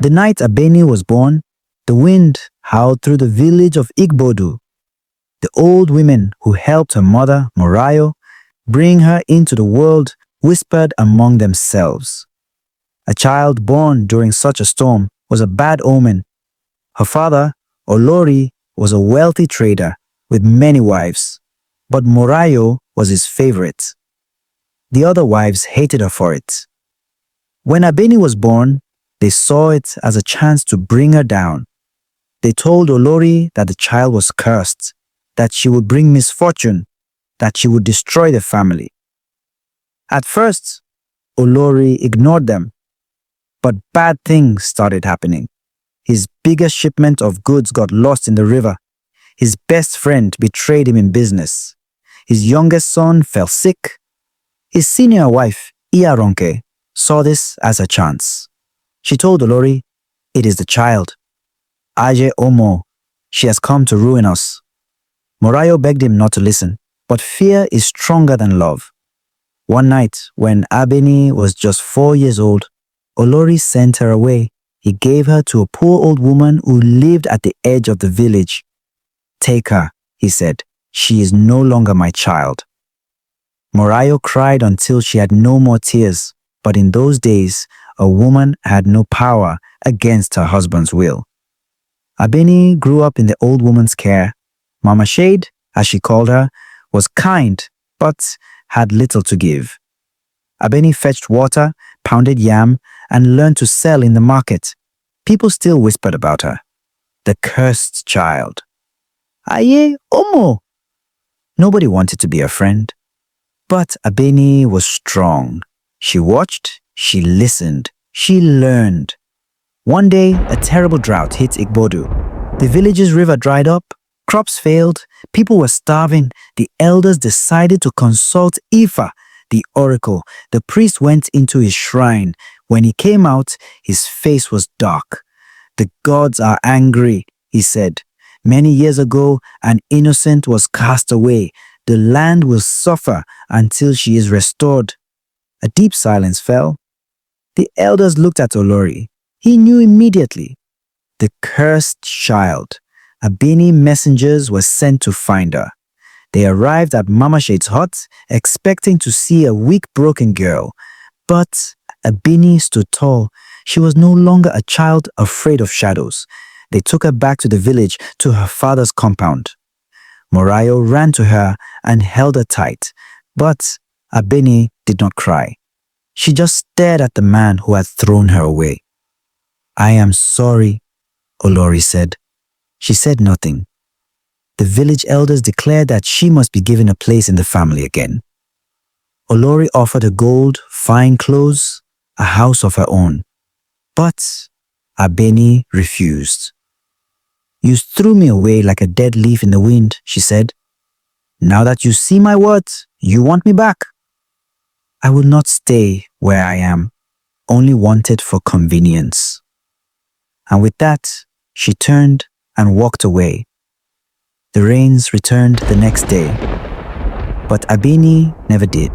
The night Abeni was born, the wind howled through the village of Igbodu. The old women who helped her mother, Morayo, bring her into the world whispered among themselves. A child born during such a storm was a bad omen. Her father, Olori, was a wealthy trader with many wives, but Morayo was his favorite. The other wives hated her for it. When Abeni was born, they saw it as a chance to bring her down. They told Olori that the child was cursed, that she would bring misfortune, that she would destroy the family. At first, Olori ignored them, but bad things started happening. His biggest shipment of goods got lost in the river. His best friend betrayed him in business. His youngest son fell sick. His senior wife, Iyaronke, saw this as a chance. She told Olori, "It is the child. Aje Omo, she has come to ruin us." Morayo begged him not to listen, but fear is stronger than love. One night, when Abeni was just 4 years old, Olori sent her away. He gave her to a poor old woman who lived at the edge of the village. "Take her," he said. "She is no longer my child." Morayo cried until she had no more tears, but in those days, a woman had no power against her husband's will. Abeni grew up in the old woman's care. Mama Shade, as she called her, was kind, but had little to give. Abeni fetched water, pounded yam, and learned to sell in the market. People still whispered about her. The cursed child. Aye, Omo. Nobody wanted to be a friend. But Abeni was strong. She watched, she listened, she learned. One day, a terrible drought hit Igbodu. The village's river dried up, crops failed, people were starving. The elders decided to consult Ifa, the oracle. The priest went into his shrine. When he came out, his face was dark. "The gods are angry," he said. "Many years ago, an innocent was cast away. The land will suffer until she is restored." A deep silence fell. The elders looked at Olori. He knew immediately. The cursed child. Abeni messengers were sent to find her. They arrived at Mama Shade's hut, expecting to see a weak, broken girl. But Abeni stood tall. She was no longer a child afraid of shadows. They took her back to the village, to her father's compound. Morayo ran to her and held her tight. But Abeni did not cry. She just stared at the man who had thrown her away. "I am sorry," Olori said. She said nothing. The village elders declared that she must be given a place in the family again. Olori offered her gold, fine clothes, a house of her own. But Abeni refused. "You threw me away like a dead leaf in the wind," she said. "Now that you see my worth, you want me back." "I will not stay where I am, only wanted for convenience." And with that, she turned and walked away. The rains returned the next day, but Abeni never did.